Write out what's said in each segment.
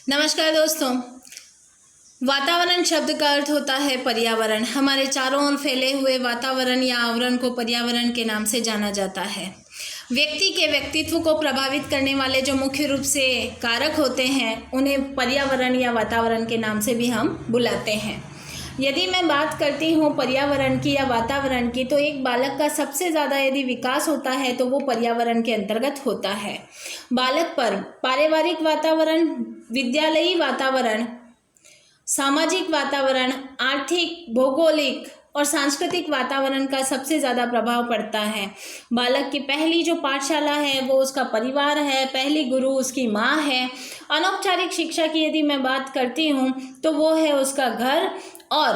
नमस्कार दोस्तों। वातावरण शब्द का अर्थ होता है पर्यावरण। हमारे चारों ओर फैले हुए वातावरण या आवरण को पर्यावरण के नाम से जाना जाता है। व्यक्ति के व्यक्तित्व को प्रभावित करने वाले जो मुख्य रूप से कारक होते हैं उन्हें पर्यावरण या वातावरण के नाम से भी हम बुलाते हैं। यदि मैं बात करती हूँ पर्यावरण की या वातावरण की, तो एक बालक का सबसे ज़्यादा यदि विकास होता है तो वो पर्यावरण के अंतर्गत होता है। बालक पर पारिवारिक वातावरण, विद्यालयी वातावरण, सामाजिक वातावरण, आर्थिक, भौगोलिक और सांस्कृतिक वातावरण का सबसे ज़्यादा प्रभाव पड़ता है। बालक की पहली जो पाठशाला है वो उसका परिवार है, पहली गुरु उसकी माँ है। अनौपचारिक शिक्षा की यदि मैं बात करती हूँ तो वो है उसका घर, और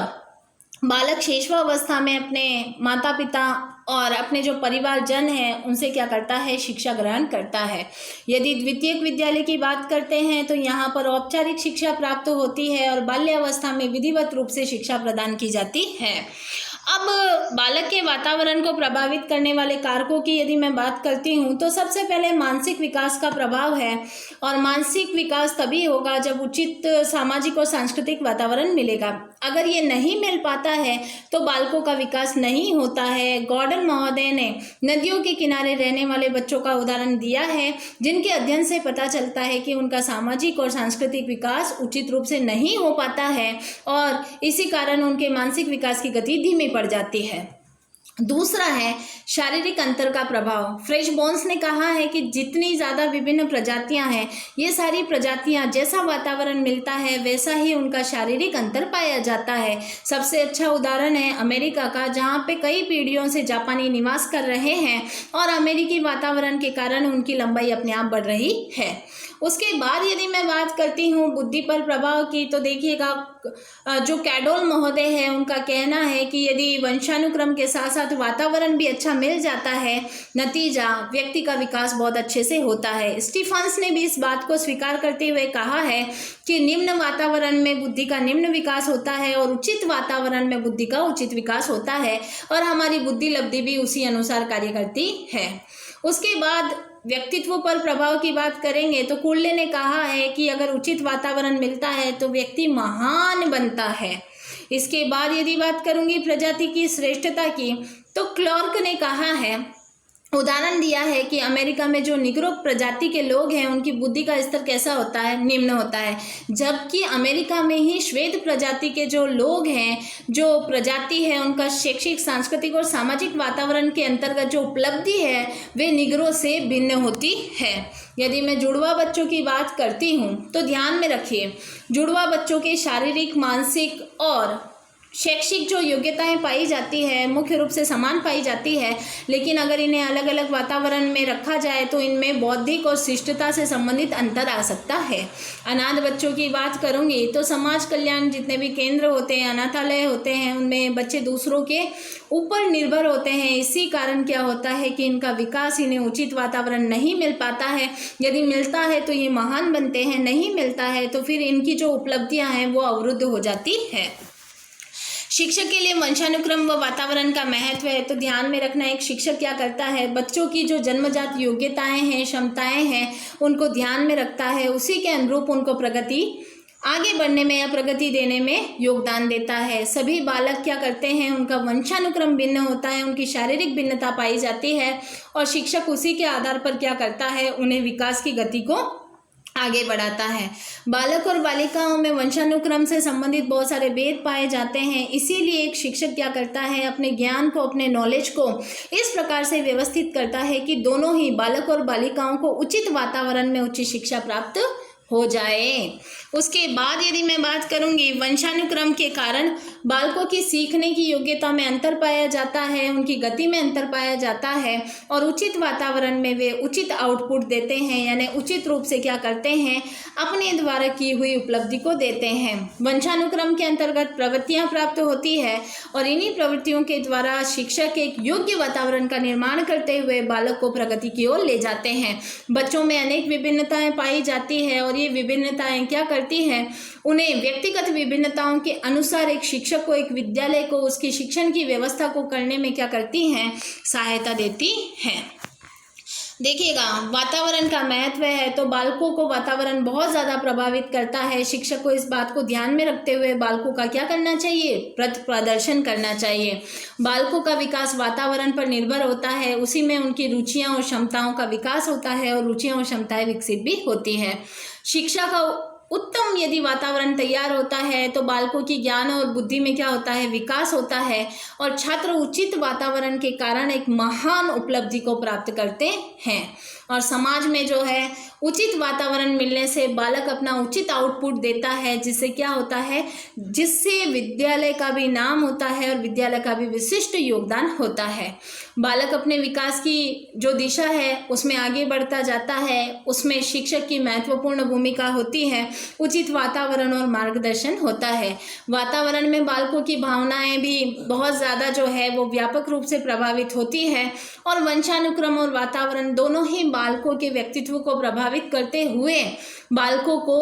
बालक शैशवावस्था में अपने माता पिता और अपने जो परिवारजन हैं उनसे क्या करता है, शिक्षा ग्रहण करता है। यदि द्वितीयक विद्यालय की बात करते हैं तो यहाँ पर औपचारिक शिक्षा प्राप्त होती है और बाल्यावस्था में विधिवत रूप से शिक्षा प्रदान की जाती है। अब बालक के वातावरण को प्रभावित करने वाले कारकों की यदि मैं बात करती हूँ तो सबसे पहले मानसिक विकास का प्रभाव है, और मानसिक विकास तभी होगा जब उचित सामाजिक और सांस्कृतिक वातावरण मिलेगा। अगर ये नहीं मिल पाता है तो बालकों का विकास नहीं होता है। गॉर्डन महोदय ने नदियों के किनारे रहने वाले बच्चों का उदाहरण दिया है, जिनके अध्ययन से पता चलता है कि उनका सामाजिक और सांस्कृतिक विकास उचित रूप से नहीं हो पाता है और इसी कारण उनके मानसिक विकास की गति धीमी पड़ जाती है। दूसरा है शारीरिक अंतर का प्रभाव। फ्रेश बोन्स ने कहा है कि जितनी ज़्यादा विभिन्न प्रजातियां हैं, ये सारी प्रजातियां जैसा वातावरण मिलता है वैसा ही उनका शारीरिक अंतर पाया जाता है। सबसे अच्छा उदाहरण है अमेरिका का, जहां पे कई पीढ़ियों से जापानी निवास कर रहे हैं और अमेरिकी वातावरण के कारण उनकी लंबाई अपने आप बढ़ रही है। उसके बाद यदि मैं बात करती हूँ बुद्धि पर प्रभाव की, तो देखिएगा जो कैडोल महोदय है उनका कहना है कि यदि वंशानुक्रम के साथ साथ वातावरण भी अच्छा मिल जाता है, नतीजा व्यक्ति का विकास बहुत अच्छे से होता है। स्टीफन्स ने भी इस बात को स्वीकार करते हुए कहा है कि निम्न वातावरण में बुद्धि का निम्न विकास होता है और उचित वातावरण में बुद्धि का उचित विकास होता है, और हमारी बुद्धि लब्धि भी उसी अनुसार कार्य करती है। उसके बाद व्यक्तित्व पर प्रभाव की बात करेंगे तो कुर्ले ने कहा है कि अगर उचित वातावरण मिलता है तो व्यक्ति महान बनता है। इसके बाद यदि बात करूंगी प्रजाति की श्रेष्ठता की, तो क्लार्क ने कहा है, उदाहरण दिया है कि अमेरिका में जो निग्रो प्रजाति के लोग हैं उनकी बुद्धि का स्तर कैसा होता है, निम्न होता है, जबकि अमेरिका में ही श्वेत प्रजाति के जो लोग हैं, जो प्रजाति है, उनका शैक्षिक, सांस्कृतिक और सामाजिक वातावरण के अंतर्गत जो उपलब्धि है वे निग्रो से भिन्न होती है। यदि मैं जुड़वा बच्चों की बात करती हूँ तो ध्यान में रखिए, जुड़वा बच्चों के शारीरिक, मानसिक और शैक्षिक जो योग्यताएं पाई जाती है मुख्य रूप से समान पाई जाती है, लेकिन अगर इन्हें अलग अलग वातावरण में रखा जाए तो इनमें बौद्धिक और शिष्टता से संबंधित अंतर आ सकता है। अनाथ बच्चों की बात करूंगी तो समाज कल्याण जितने भी केंद्र होते हैं, अनाथालय होते हैं, उनमें बच्चे दूसरों के ऊपर निर्भर होते हैं। इसी कारण क्या होता है कि इनका विकास, इन्हें उचित वातावरण नहीं मिल पाता है। यदि मिलता है तो ये महान बनते हैं, नहीं मिलता है तो फिर इनकी जो उपलब्धियां हैं वो अवरुद्ध हो जाती है। शिक्षक के लिए वंशानुक्रम व वातावरण का महत्व है, तो ध्यान में रखना, एक शिक्षक क्या करता है, बच्चों की जो जन्मजात योग्यताएं हैं, क्षमताएं हैं, उनको ध्यान में रखता है, उसी के अनुरूप उनको प्रगति आगे बढ़ने में या प्रगति देने में योगदान देता है। सभी बालक क्या करते हैं, उनका वंशानुक्रम भिन्न होता है, उनकी शारीरिक भिन्नता पाई जाती है और शिक्षक उसी के आधार पर क्या करता है, उन्हें विकास की गति को आगे बढ़ाता है। बालक और बालिकाओं में वंशानुक्रम से संबंधित बहुत सारे भेद पाए जाते हैं, इसीलिए एक शिक्षक क्या करता है, अपने ज्ञान को, अपने नॉलेज को इस प्रकार से व्यवस्थित करता है कि दोनों ही बालक और बालिकाओं को उचित वातावरण में उच्च शिक्षा प्राप्त हो जाए। उसके बाद यदि मैं बात करूंगी वंशानुक्रम के कारण बालकों की सीखने की योग्यता में अंतर पाया जाता है, उनकी गति में अंतर पाया जाता है और उचित वातावरण में वे उचित आउटपुट देते हैं, यानी उचित रूप से क्या करते हैं, अपने द्वारा की हुई उपलब्धि को देते हैं। वंशानुक्रम के अंतर्गत प्रवृत्तियां प्राप्त होती है और इन्हीं प्रवृत्तियों के द्वारा शिक्षक एक योग्य वातावरण का निर्माण करते हुए बालक को प्रगति की ओर ले जाते हैं। बच्चों में अनेक विभिन्नताएं पाई जाती है और ये विभिन्नताएं क्या करती हैं, उन्हें व्यक्तिगत विभिन्नताओं के अनुसार एक शिक्षक को, एक विद्यालय को उसकी शिक्षण की व्यवस्था को करने में क्या करती हैं, सहायता देती हैं। देखिएगा, वातावरण का महत्व है तो बालकों को वातावरण बहुत ज़्यादा प्रभावित करता है। शिक्षक को इस बात को ध्यान में रखते हुए बालकों का क्या करना चाहिए, प्रदर्शन करना चाहिए। बालकों का विकास वातावरण पर निर्भर होता है, उसी में उनकी रुचियां और क्षमताओं का विकास होता है और रुचियां और क्षमताएं विकसित भी होती है। शिक्षा का उत्तम यदि वातावरण तैयार होता है तो बालकों की ज्ञान और बुद्धि में क्या होता है, विकास होता है और छात्र उचित वातावरण के कारण एक महान उपलब्धि को प्राप्त करते हैं। और समाज में जो है उचित वातावरण मिलने से बालक अपना उचित आउटपुट देता है, जिससे क्या होता है, जिससे विद्यालय का भी नाम होता है और विद्यालय का भी विशिष्ट योगदान होता है। बालक अपने विकास की जो दिशा है उसमें आगे बढ़ता जाता है, उसमें शिक्षक की महत्वपूर्ण भूमिका होती है, उचित वातावरण और मार्गदर्शन होता है। वातावरण में बालकों की भावनाएं भी बहुत ज़्यादा जो है वो व्यापक रूप से प्रभावित होती है और वंशानुक्रम और वातावरण दोनों ही बालकों के व्यक्तित्व को प्रभावित करते हुए बालकों को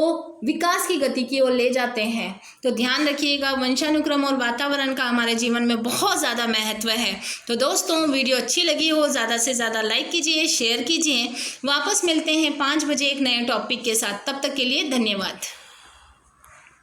विकास की गति की ओर ले जाते हैं। तो ध्यान रखिएगा, वंशानुक्रम और वातावरण का हमारे जीवन में बहुत ज़्यादा महत्व है। तो दोस्तों, वीडियो अच्छी लगी हो ज़्यादा से ज़्यादा लाइक कीजिए, शेयर कीजिए। वापस मिलते हैं 5 बजे एक नए टॉपिक के साथ। तब तक के लिए धन्यवाद।